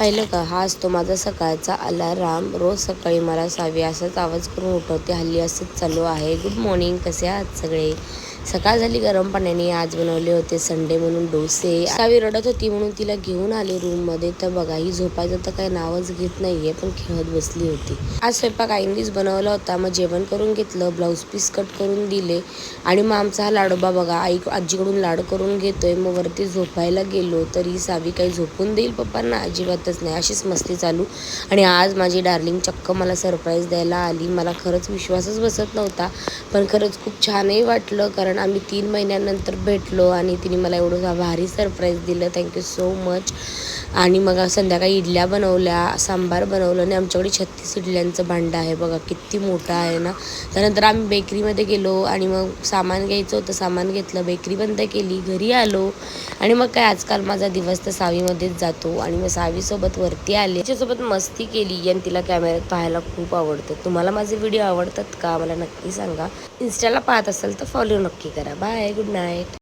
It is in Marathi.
पाहिलं का, हा असतो माझा सकाळचा अलार्म. रोज सकाळी मला सावी असाच आवाज करून उठवते. हल्ली असंच चालू आहे. गुड मॉर्निंग, कसे आहात सगळे? सकाळ झाली गरम पाण्याने. आज बनवले होते संडे म्हणून डोसे. सावी रडत होती म्हणून तिला घेऊन आले रूममध्ये. तर बघा, ही झोपायचं तर काही नावच घेत नाहीये, पण खेळत बसली होती. आज स्वयंपाक आईनेच बनवला होता. मग जेवण करून घेतलं, ब्लाऊज पीस कट करून दिले आणि मग आमचा हा लाडोबा बघा आजीकडून लाड करून घेतोय. मग वरती झोपायला गेलो तरी सावी काही झोपून देईल पप्पांना अजिबातच नाही, अशीच मस्ती चालू. आणि आज माझी डार्लिंग चक्क मला सरप्राईज द्यायला आली. मला खरंच विश्वासच बसत नव्हता, पण खरंच खूप छानही वाटलं, कारण आम्ही 3 महिन्यानंतर भेटलो आणि तिने मला एवढं भारी सरप्राईज दिलं. Thank you so much. आणि मग संध्याकाळी इडल्या बनवल्या, सांबार बनवलं आणि आमच्याकडे 36 इडल्यांचं भांडं आहे बघा, किती मोठं आहे ना. त्यानंतर आम्ही बेकरीमध्ये गेलो आणि मग सामान घ्यायचं होतं, सामान घेतलं, बेकरी बंद केली, घरी आलो. आणि मग काय, आजकाल माझा दिवस तर सावीमध्येच जातो. आणि मग सावीसोबत वरती आले, तिच्यासोबत मस्ती केली आणि तिला कॅमेऱ्यात पाहायला खूप आवडतं. तुम्हाला माझे व्हिडिओ आवडतात का? मला नक्की सांगा. इन्स्टाला पाहत असाल तर फॉलो नक्की करा. Bye, good night.